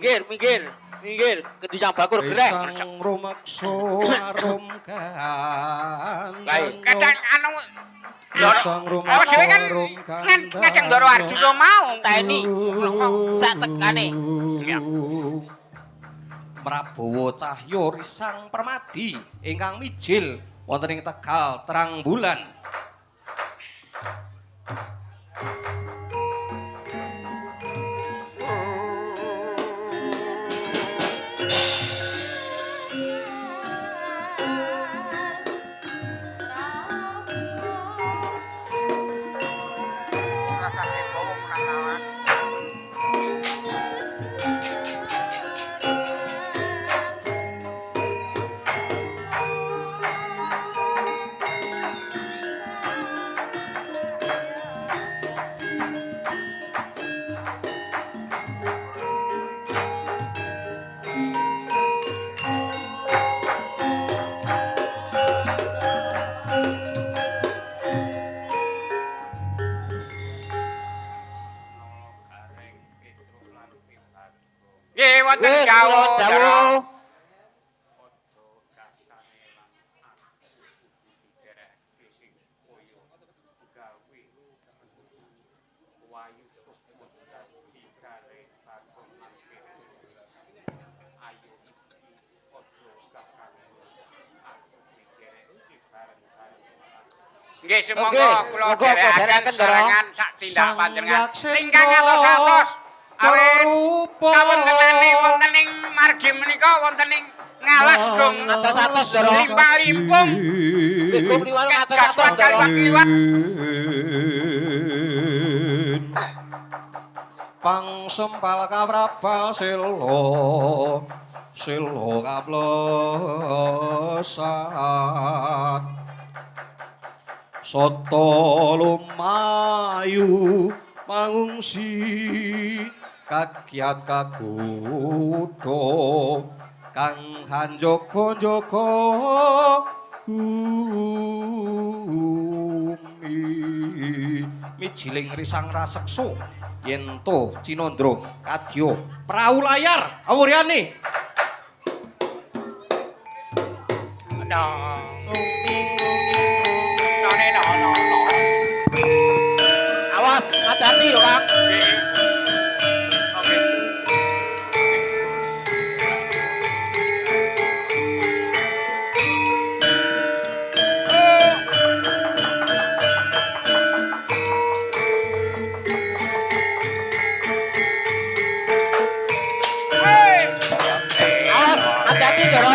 minggir. Kedujang bakur gereh. Sang rumakso arum Baik. Kadang anu Sang awak dhewe kan ngajeng Ndoro Arjuna mau. Teni. Sak tekane. Prabowo Cahya Risang Permadi ingkang mijil wonten ing Tegal terang bulan. Nggih wonten jauh. Nggih semangga kula dherekaken serangan sak tindak panjenengan. Ingkang atos-atos awit kawontenane wonten ing margi menika wonten ing ngalas gong Atos-atos Ndoro. limpang-limpung. Gong liwat atos-atos Kasuan Ndoro. kaliwat liwat. Pangsempal kaprapal silo kaplesan soto lumayu mangungsi kakiat kakudo kang hanjoko-joko mijiling risang rasekso yento cinondro kadya prau layar awuryane Awas, hati-hati lho, Kang. Awas, hati-hati Ndoro.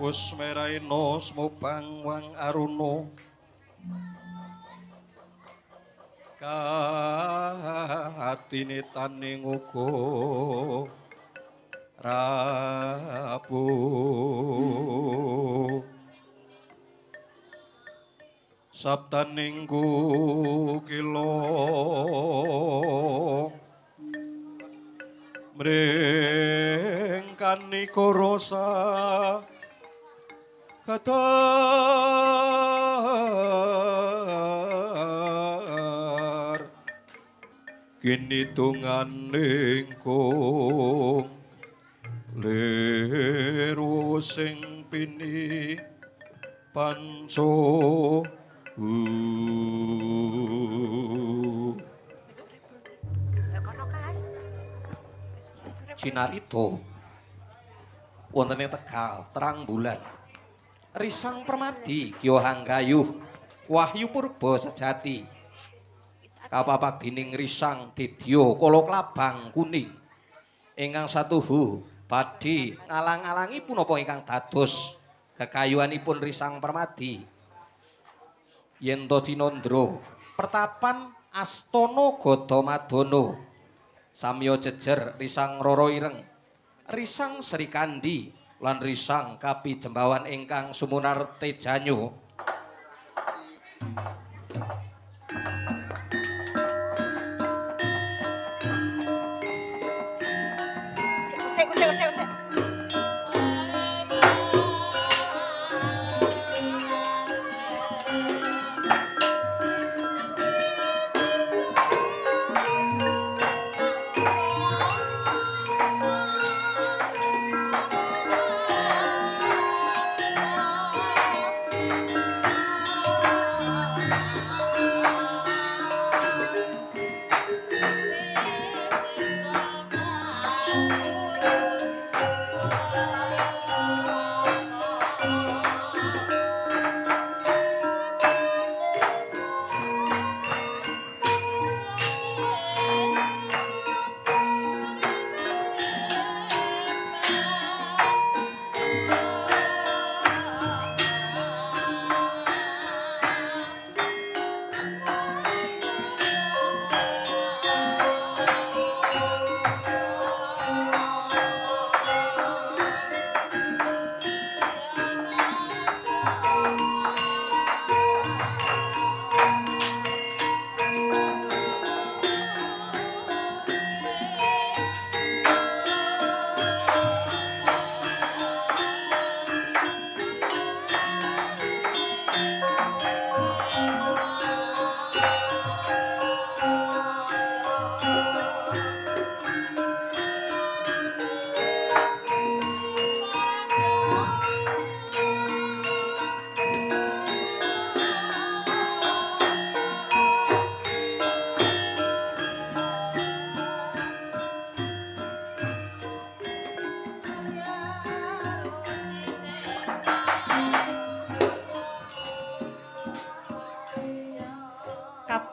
Kusmeraina smubang wang aruna katine taning uga Rabu Sabtaning kukila mrengkani korosa katar kini tunganing kung liru sing pini panco Cinarito wonten ing Tegal terang bulan risang permadi Kyo Hanggayuh wahyu purba sejati kapapak dining risang didya kala klabang kuning ingkang satuhu badhe ngalang-alangi punapa ingkang dados kekayuanipun risang permadi yen to Cinandra pertapan Astana Gadamadana samya jejer risang Rara Ireng risang Srikandi lan risang Kapijembawan ingkang sumunar Tejanyo Usik.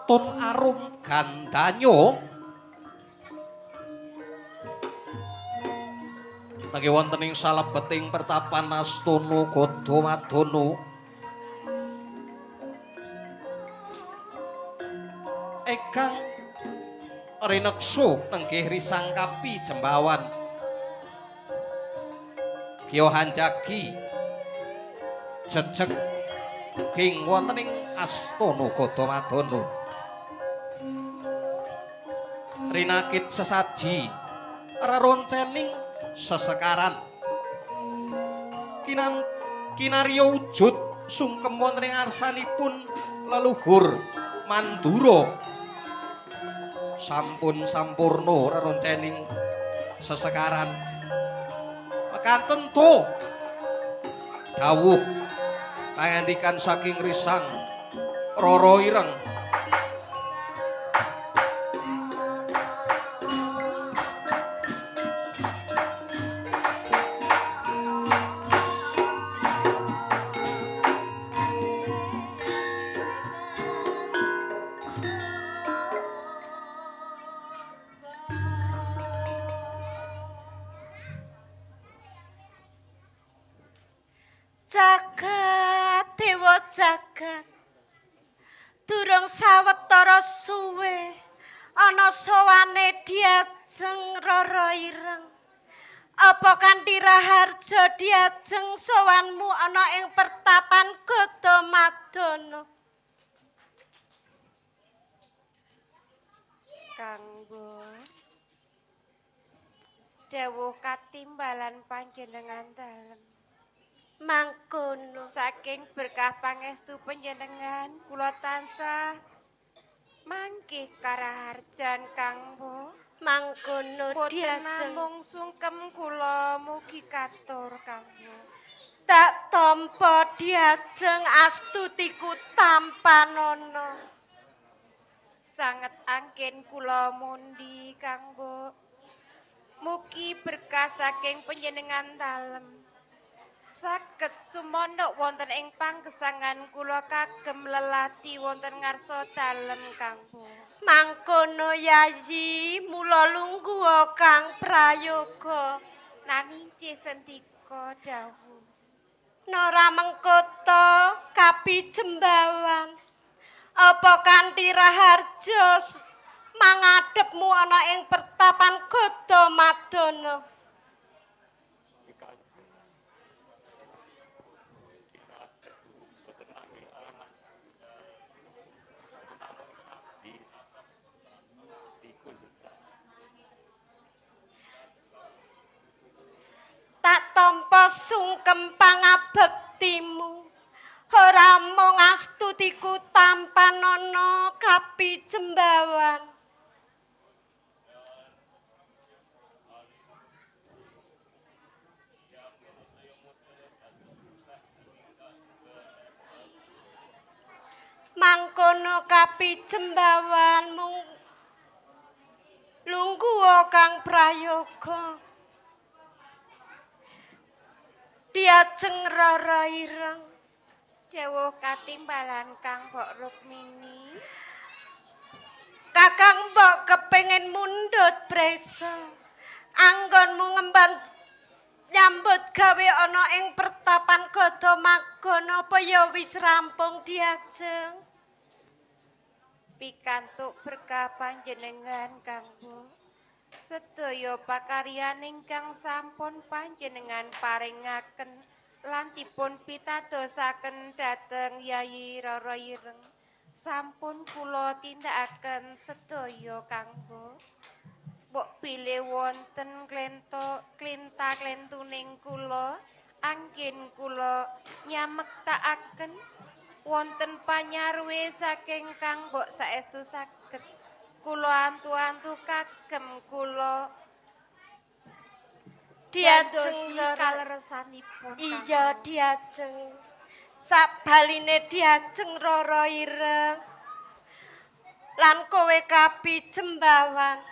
katon arum gandanyo nanging wonten ing salebeting pertapan Astana Gadamadana ingkang rineksa nenggih risang Kapijembawan Kyo Hanjagi jejeg king wonten ing Astana Gadamadana rinakit sesaji reroncening sesekaran kinarya wujud sungkem wonten ing arsanipun leluhur Mandura sampun sampurna reroncening sesekaran mekaten to dawuh pangandikan saking risang Rara Ireng jagat dewa jagat durung sawetara suwe ana sowane diajeng Rara Ireng apa kanthi raharja diajeng sowanmu ana ing pertapan Gadamadana Kanggo dawuh katimbalan panjenengan dalem mangkono saking berkah pangestu panjenengan kula tansah mangke karaharjan Kanggo mangkono boten diajeng namung sungkem kula mugi katur Kanggo tak tampa diajeng astutiku tampanana sanget angken kula mundi Kanggo mugi berkah saking panjenengan dalem saged sumandha wonten ing panggesangan kula kagem lelati wonten ngarsa dalem Kanggo mangkono yayi mula lungguha kang prayoga naninci sendika dawuh Nora mengkota kapi jembawan apa kanthi raharja mangadepmu ana ing pertapan Gadamadana tak tampa sungkem pangabektimu ora mung astutiku tampanana kapi jembawan mangkono kapi jembawan mung lungguha kang prayoga diajeng Rara Ireng dawuh katimbalan Kang Mbok Rukmini Kakang mbok kepengin mundhut presa anggonmu ngemban nyambut gawe ana ing pertapan Gadamadana apa ya wis rampung diajeng pikantuk berkah panjenengan Kang Mbok sedaya pakaryan ingkang sampun panjenengan paringaken lan dipun pitadosaken dhateng Yayi Rara Ireng sampun kula tindakaken sedaya Kanggo mbok bilih wonten klinta-klintuning kula anggen kula nyamektakaken wonten panyarwe saking Kang Mbok saestu saged kula antu-antu kagem kula diajeng kaleresanipun iya diajeng sabaline diajeng Rara Ireng lan kowe kapi jembawan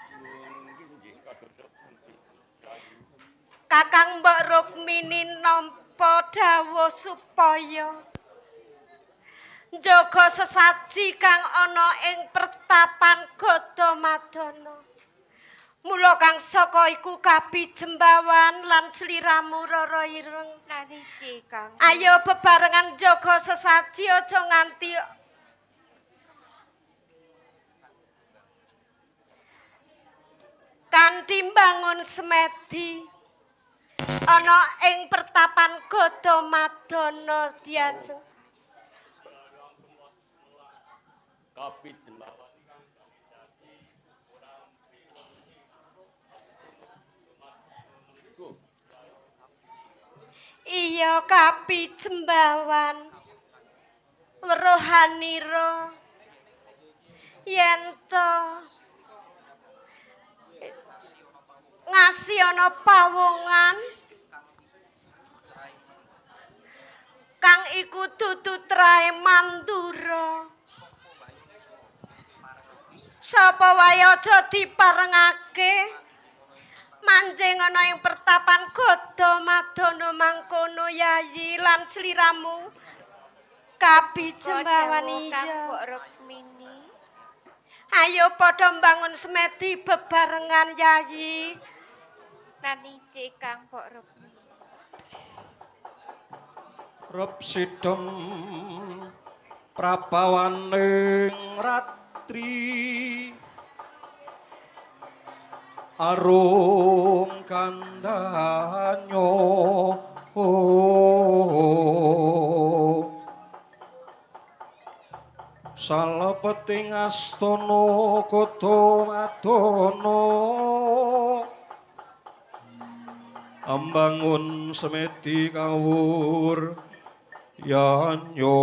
Kakang Mbok Rukmini nampa dawuh supaya njaga sesaji kang ana ing pertapan Gadamadana mula kang saka iku kapi jembawan lan sliramu Rara Ireng nanici Kang ayo bebarengan njaga sesaji aja nganti kanthi mbangun semedi ana ing pertapan Gadamadana diajeng iya kapi jembawan weruhanira yen to ngasih ana pawongan kang iku dudu trahe mandura sapa wae aja diparengake manjing ana ing pertapan Gadamadana mangkono yayi lan sliramu kabi jembawan Kang iya Mbok Rukmini ayo padha mbangun semedi bebarengan yayi nanici Kang Mbok Rukmini Rep sidem prabawaning ratri arum kandanyo salebeting astana Gadamadana ambangun semedi kawur yanyo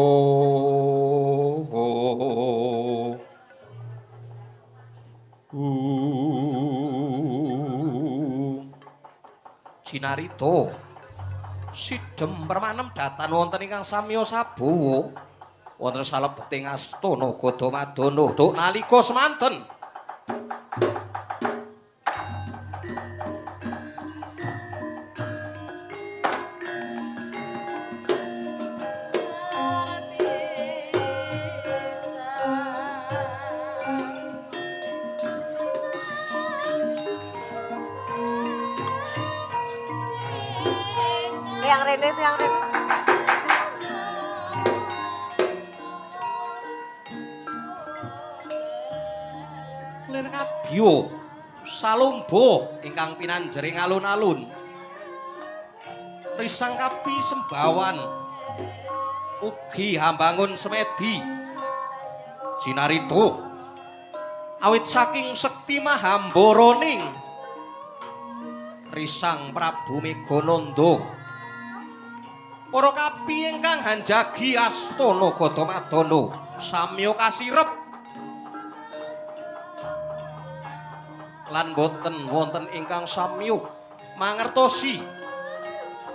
Cinarito sidem permanem datan wonten ingkang samya sabawa wonten salebeting astana Gadamadana duk nalika semanten Yang rene. lir kadya salomba ingkang pinanjering alun-alun risang kapi sembawan ugi hambangun semedi Cinarito awit saking sekti mahambaraning risang Prabu Megananda para kapi ingkang hanjagi astana Gadamadana samya kasirep lan boten wonten ingkang samya mangertosi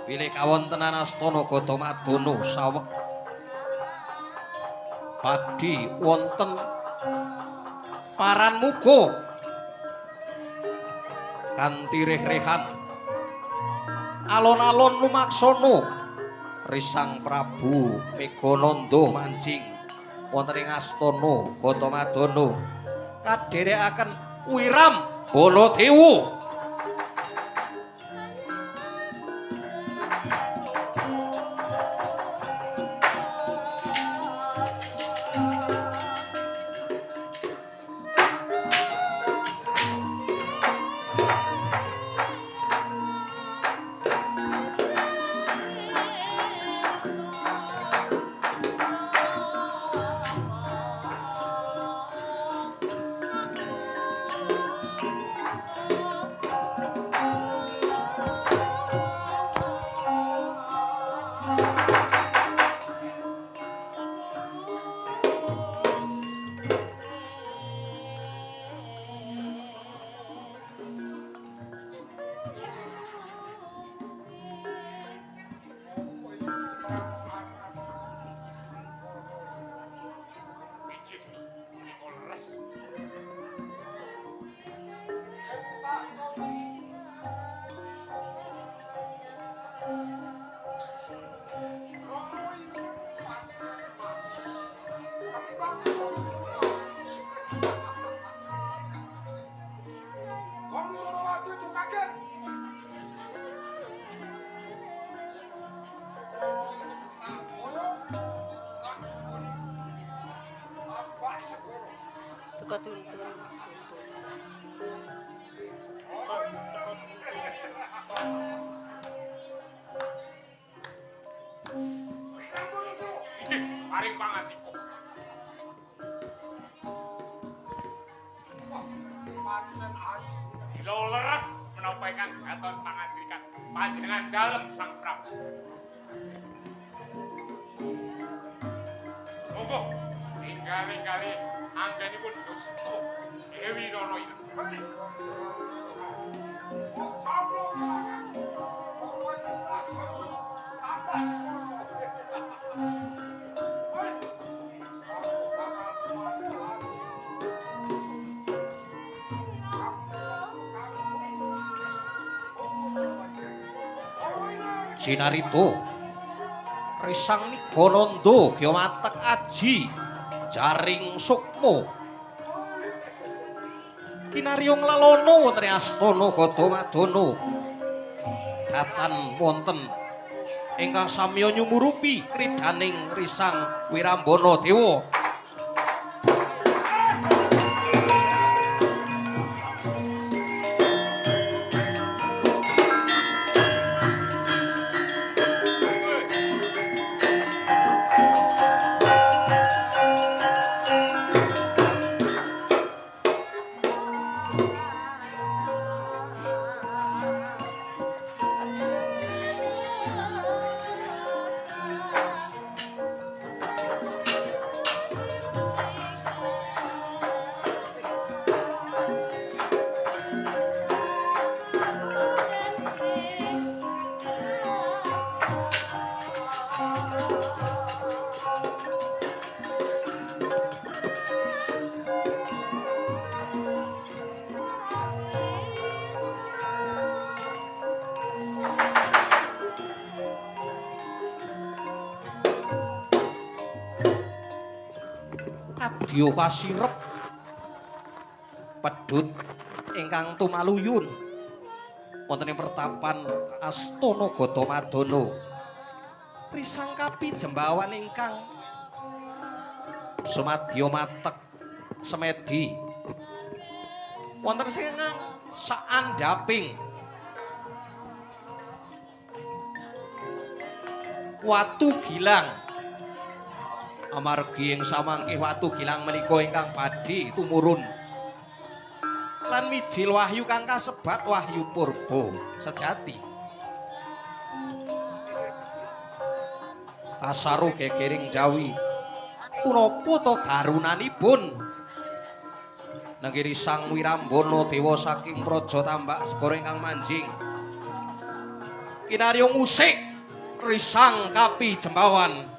bilih kawontenan astana Gadamadana saweg badhe wonten paran muga kanthi reh-rehan alon-alon lumaksana risang Prabu Megananda mancing wonten ing astana Gadamadana kadherekaken wiram Baladewa Teko tuntun. Paring pangatiku. Ilo leres menapa ingkang katon pangandikan panjenengan dalem Sang Prabu. Monggo tinggal-tinggali anggenipun Dustu Dewi Rana ini. Cinarito risang Nigananda Gyamatek aji jaring sukma kinarya nglalana wonten astana Gadamadana datan wonten ingkang samya nyumurupi kridaning Risang Wirambana Dewa. Kadya kasirep pedhut ingkang tumaluyun wonten ing pertapan Astana Gatamadana. Risang kapi jembawan ingkang sumadya matek semedi wonten sing saandhaping watu gilang. Amargi ing samangkih watu gilang menika ingkang badhe tumurun lan mijil wahyu kang kasebat wahyu purba sejati. Kasaru gegering Jawi punapa to darunanipun nangge Risang Wirambana Dewa saking Praja Tambak Segara ingkang manjing kinarya musik Risang Kapi Jembawan.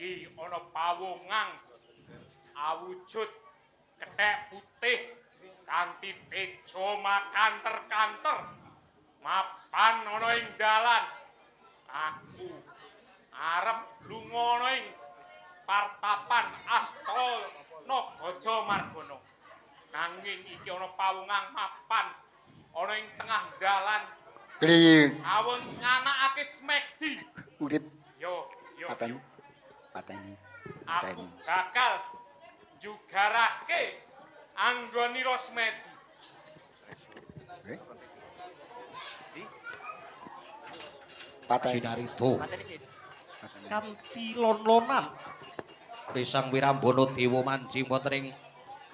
Iki ana pawongang awujud kethek putih kanthi teja makanter-kanter mapan ana ing dalan. Aku arep lunga ana ing partapan Astana Gatamargana. Nanging iki ana pawongang mapan ana ing tengah dalan. Klin. Awon nganakake smekdi. Urip Yo. pateni. Aku bakal jugarake anggonira smedi. Pateni. Sinarida kanthi lon-lonan Risang Wirambana Dewa manjing wonten ing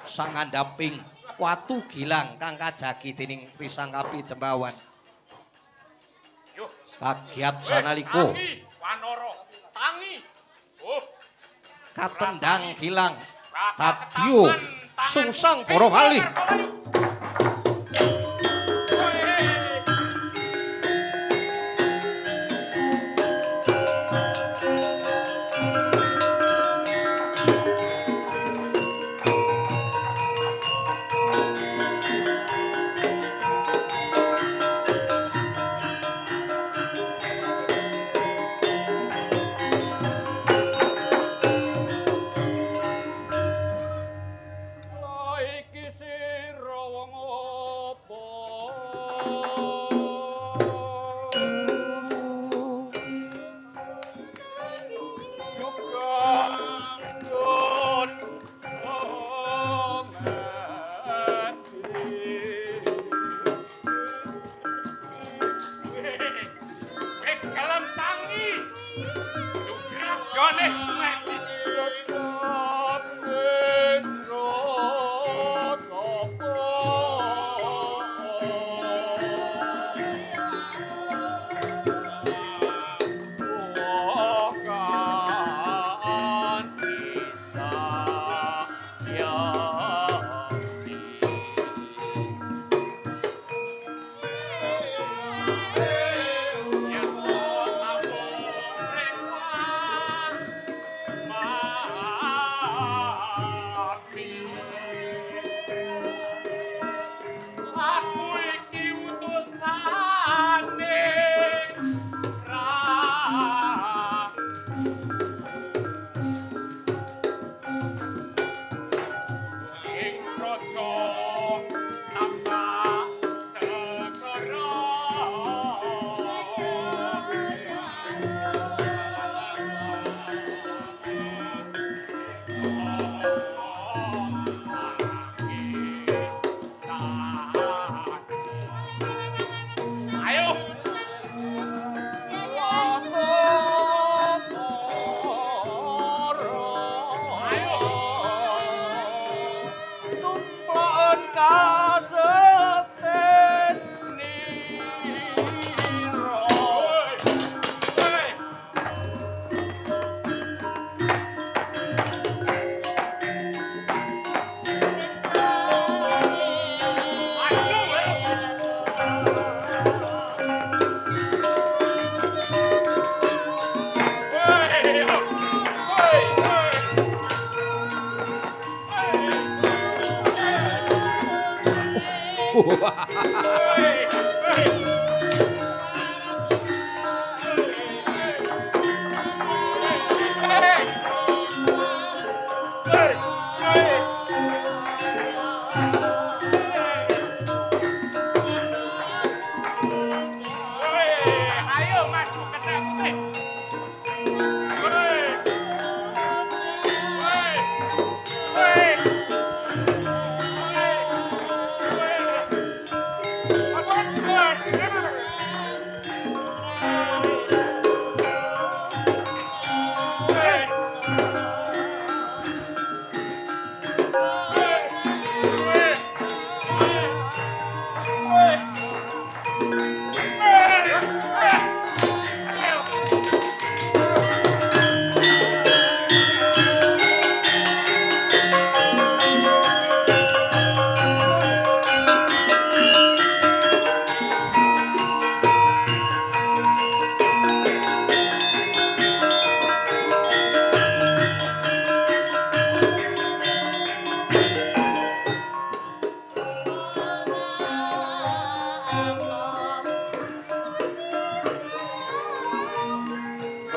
sangandhaping watu gilang kang kajagi dening Risang Kapi Jembawan. Yo, Kagiat sanalika tangi Wanara, tangi. Oh, katendang gilang tadya sungsang para kalih. Iki sira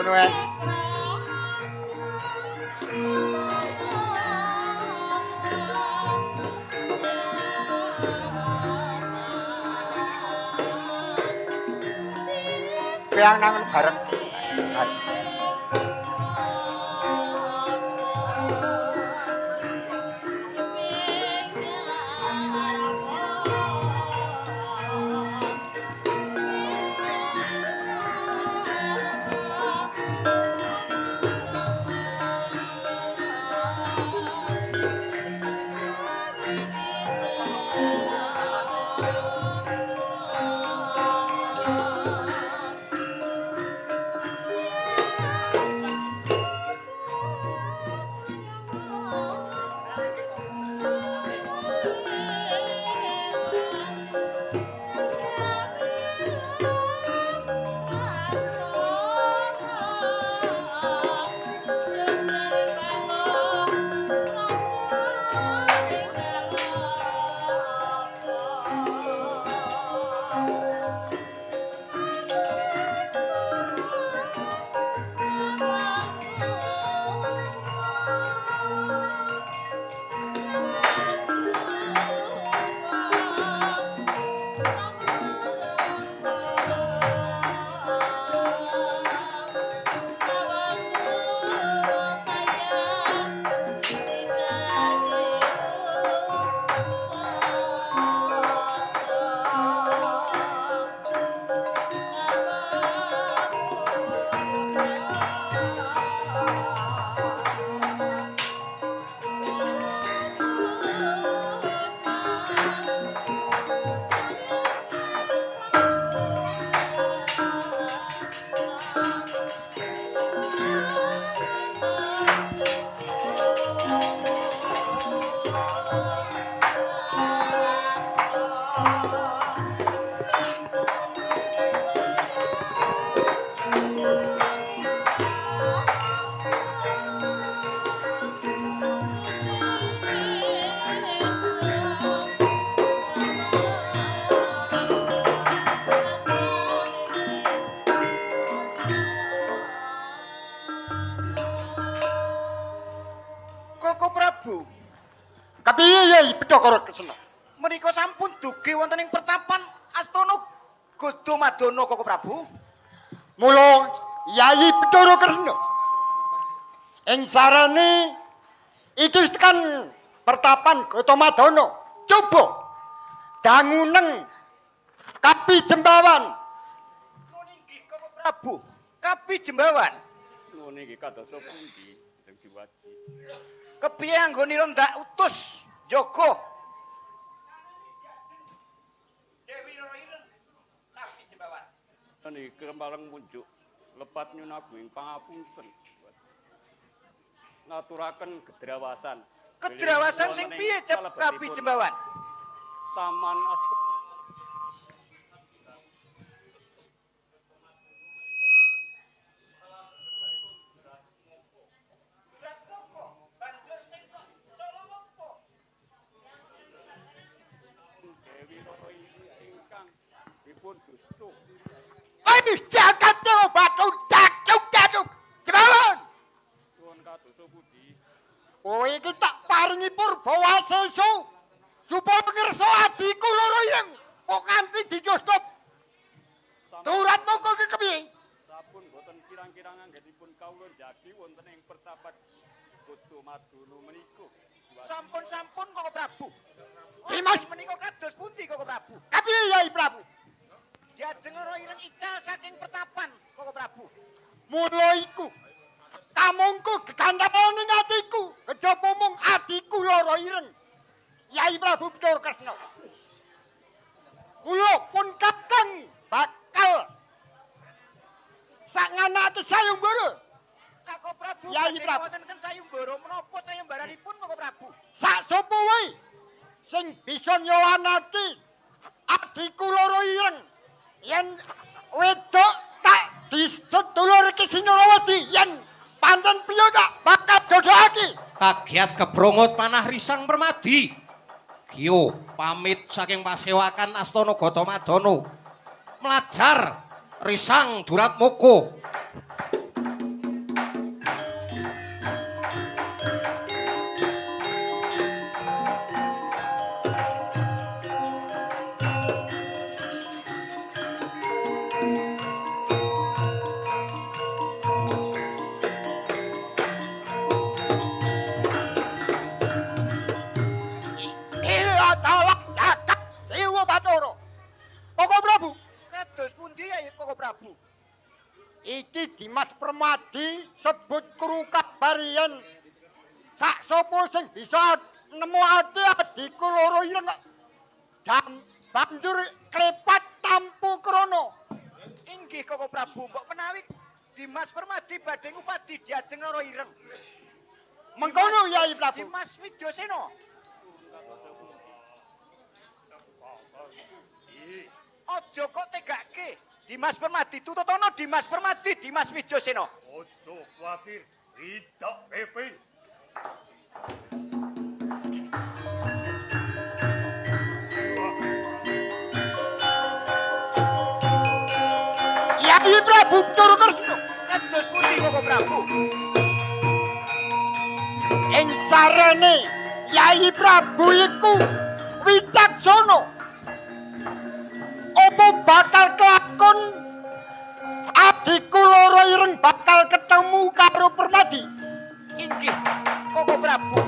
Ngono wae. Kayang nang bareng. Udakara Kesena. Menika sampun dugi wonten ing pertapan Astana Gadamadana Koko Prabu. Mula Yai Bathara Kresna ing sarane iki wis tekan pertapan Gadamadana. Coba danguneng Kapi Jembawan. Nuwun inggih Koko Prabu. Kapi Jembawan. Nuwun inggih kados pundi Kanjeng Diwaji. Kepiye anggonira ndak utus jaga Dewi Roro Ireng Kapi Jembawan. Niki kembarang munjuk lepat nyun agung pangapunten. Ngaturaken gedrawasan. Kedrawasan sing piye cep Kapi Jembawan? Taman Astana Dewi Roro ingkang dipun dustu. Wis jagat yo batu jatuh. Jembawan. Nuwun kados pundi? Kowe iki tak paringi Purbawasesu supaya ngerso adiku loro ireng kok nganti dijostob. Turatmu kok kepiye? Sampun boten kirang-kirang anggenipun kawula jagi wonten ing pertapan Gadamadana menika. Sampun-sampun Koko Prabu. Dimas Menika kados pundi Koko Prabu? kepiye Yai Prabu? Diajeng Roro Ireng ical saking pertapan Koko Prabu. Mula iku kamungku gegandharan ing atiku kejaba mung adiku loro ireng Yai Prabu Bathara Kresna. Mula pun kakang bakal sak nganake sayembara Koko Prabu Yai badhe Prabu. wonten sayembara menapa sayembaranipun Koko Prabu? sak sapa wae sing bisa nyowanake adiku loro ireng yen wedok tak disedulurke Sinarawati yen pancen piye tak bakal jodohake. Kagiat kebrongot panah Risang Permadi. Gio pamit saking pasewakan Astana Gadamadana. Melajar Risang Duratmoko. Adalah jagat Dewa Bathara. Koko Prabu, Kados pundi ya Koko Prabu? iki Dimas Permadi sebut kru kabar yen sak sapa sing bisa nemokake adiku loro ireng dan banjur klepat tampu krana. Inggih Koko Prabu, mbok menawi Dimas Permadi badhe ngupadi Diajeng Roro Ireng. Mengkono Yai Prabu. Dimas Widyasena. Aja kok tegake. Dimas Permadi tututono Dimas Permadi Dimas Widyasena. Ojo kuwatir, tidak pepin. Yai Prabu Bathara Kresna. Kados pundi Koko Prabu? Ing sarene Yai Prabu iku wicaksana. Apa bakal kelakon adiku loro ireng bakal ketemu karo Permadi? Inggih Koko Prabu.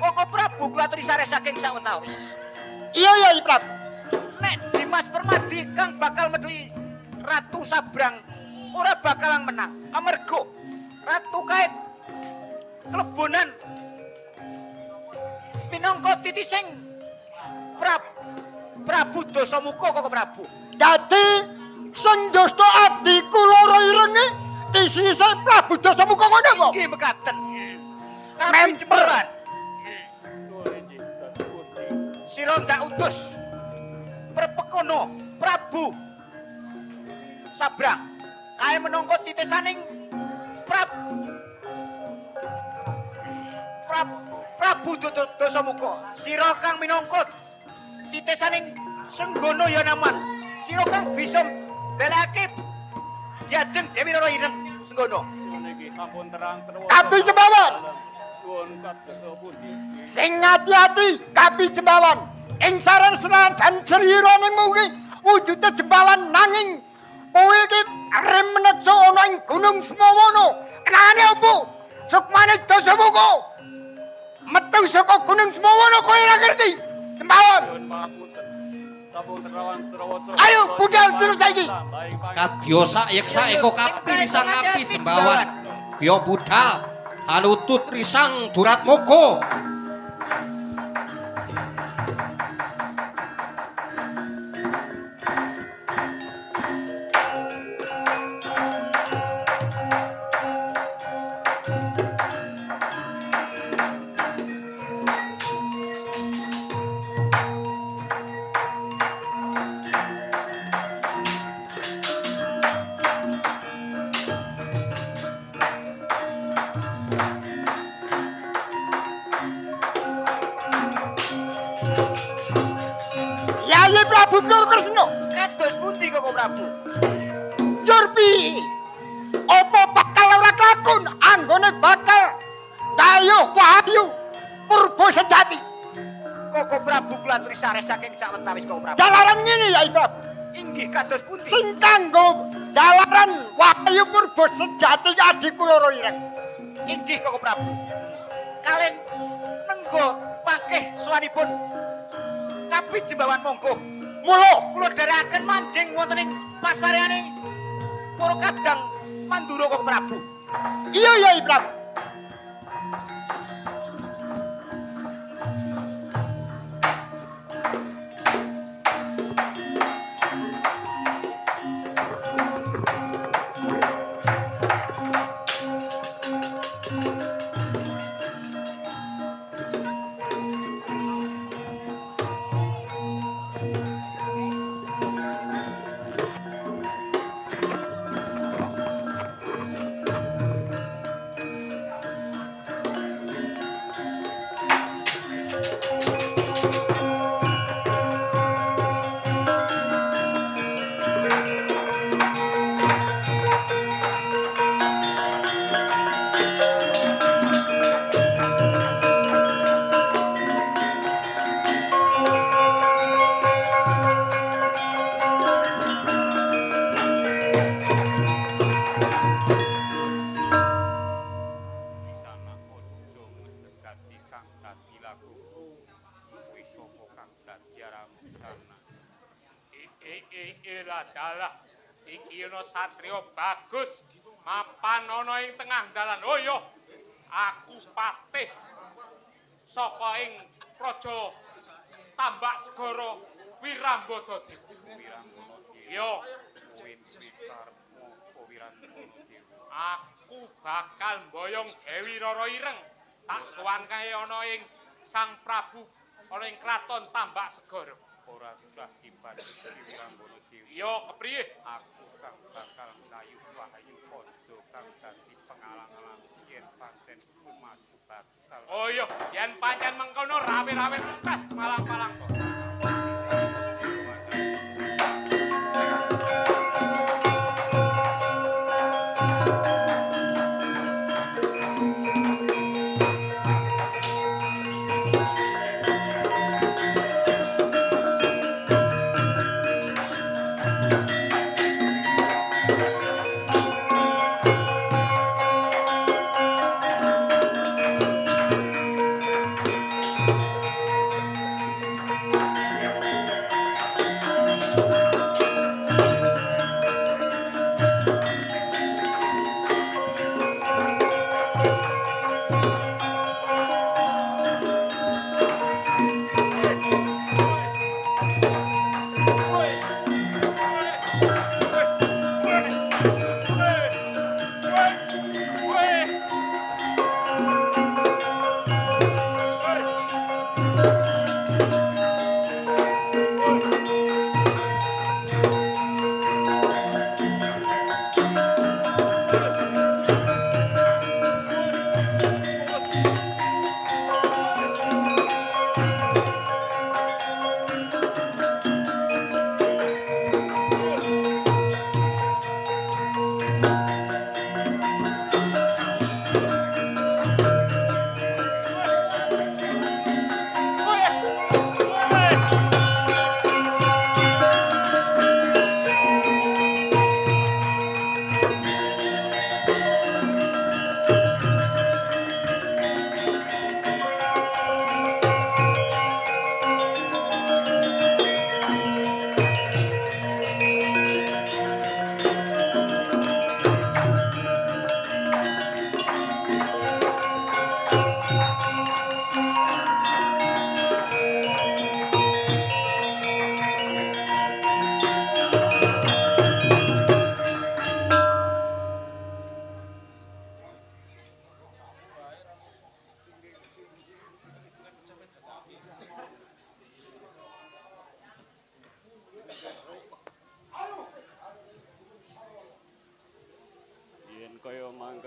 Koko Prabu kula aturi sare saking sawetawis. Iya Yai Prabu. Nek Dimas Permadi kang bakal medhi Ratu Sabrang ora bakalan menang. Amarga Ratu Kait klebonan minangka titising Prabu Dasamuka Koko Prabu. Dadi sing njosto adiku loro irenge tisise Prabu Dasamuka ngono kok. Nggih mekaten. Kapi Memper. Jembawan. Nuwun inggih kados pundi? Sira ndak utus Perpekono Prabu Sabrang kae menangka titisaning Prabu Dasamuka. Sira kang minangka titisaning Senggono Yanaman. Sira kang bisa mbelake Diajeng Dewi Roro Ireng Senggono. Nuwun inggih sampun terang terus. Kapi Jembawan. Sing ati-ati Kapi Jembawan. Ing saran senajan dan sriranemu kuwi wujude jembawan nanging kowe iki arep menekso ana ing Gunung Semawana. Kenane opo? Sukmane Dasamuka. Metu saka Gunung Semawana kowe ora ngerti. Jembawan. Ayo budal terus saiki. Kadya sayeksa eko Kapi Risang Kapi Jembawan. Kya budal anutut Risang Duratmoko. Yayi Prabu Durkresna. Kados pundi kok Prabu? Yurpi. Apa bakal ora kelakon anggone bakal dayuh wahyu purba sejati. Koko Prabu kula aturi sares saking sawetawis Koko Prabu. Jalaran ngene Yayi Prabu. Inggih kados pundi? Sing kanggo jalaran wahyu purba sejati adhiku loro ireng. Inggih Koko Prabu. Kalen nenggo pangkeh sowanipun Kapi Jembawan monggo. Mula Kula dherekaken manjing wonten ing pasareane para kadang Mandura Koko Prabu. iya Yayi Prabu. Dalah iki ana satriya bagus mapan ana ing tengah dalan. Oh yo, aku patih saka ing praja Tambak Segara Wirambada Dewa. Yo, aku bakal mboyong Dewi Rara Ireng tak sowan kae ana ing Sang Prabu ana ing kraton Tambak Segara. Ora susah dibanding Wirambada Dewi. Yo, kepriye? Aku kang bakal ngayuh wahyu pojo kang dadi pengalang-alang yen pancen maju bakal. Oh iya, yen pancen mengkono rawe-rawe entas malang-malang kok.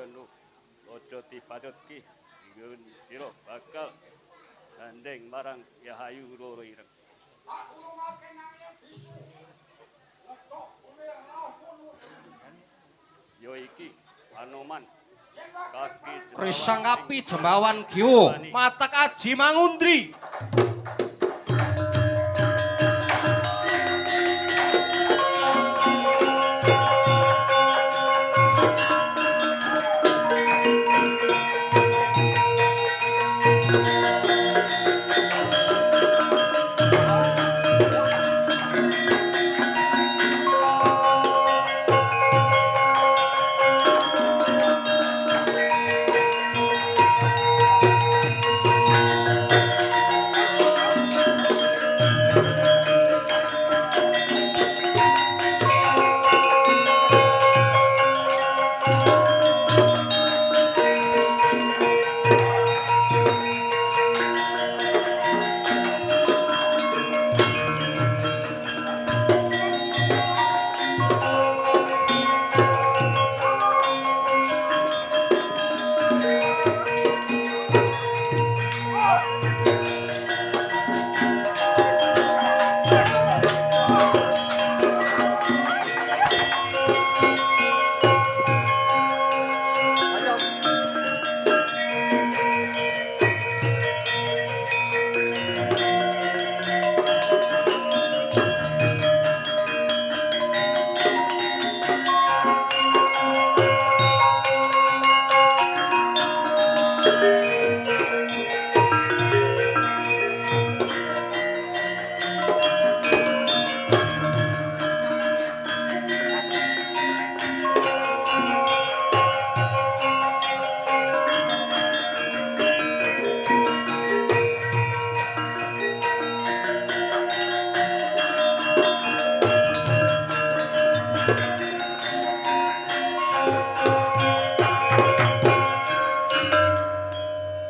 Ranu ojo dipatutki ingin sira bakal gandeng marang Yahayu loro ireng. Yo iki Anoman kaki Risang api Jembawan Giwo matak aji mangundri.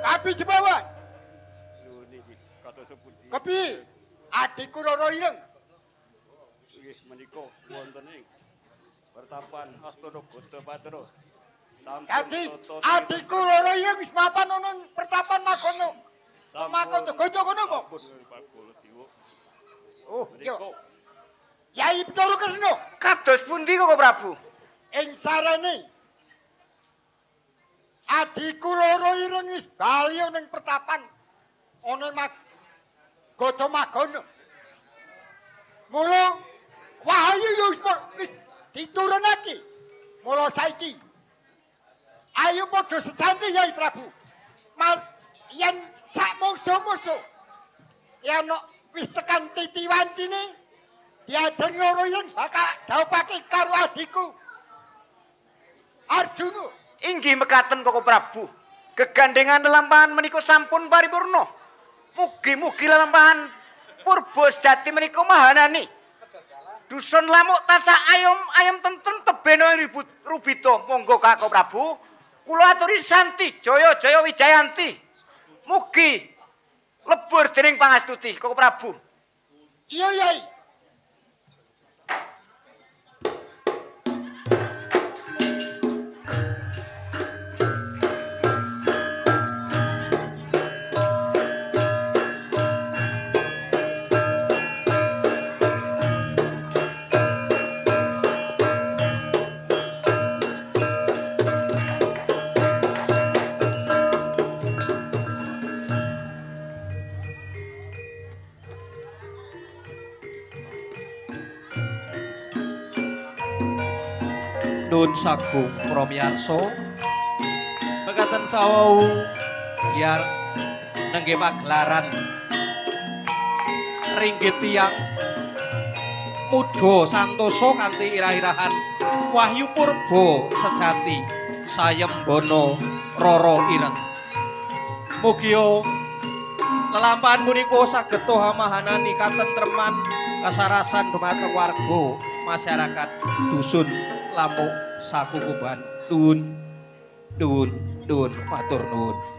Kapi Jembawan. Lho niki kados pundi? Kepiye? Adikku loro ireng. Inggih menika wonten ing pertapan Astana Gada Patra. Dadi adikku loro ireng wis mapan ana pertapan Magono. Magono Gada kono kok. Oh, yo. Yai Bathara Kresna. Kados pundi kok Prabu? Ing sarene adikku loro ireng wis bali ning pertapan ana Gada Magono. Mula Wahyu yo wis diturunake. Mula saiki ayo padha sesanti Yai Prabu. Yen sak musuh-musuh yen wis tekan titiwancine diajeng loro ireng bakal dhawuhake karo adikku Arjuna. Inggih mekaten Koko Prabu. Gegandengan lelampahan menika sampun paripurna. Mugi-mugi lelampahan Purba Sejati menika mahanani. Dusun lamuk tansah ayom tentrem tebeno rubito. Monggo Koko Prabu. Kula aturi santi jaya-jaya Wijayanti. Mugi lebur dening pangastuti Koko Prabu. Iya Yai. Nun sagung pramiyarsa mekaten sawau biar nengge pagelaran ringgit tiyang muda santosa kanthi irah-irahan Wahyu Purba Sejati sayembana rara ireng. Mugia lelampahan punika saged hamahanani katentreman kasarasan dumateng warga masyarakat dusun Lamuk Sakukuban. Nuwun matur nuwun.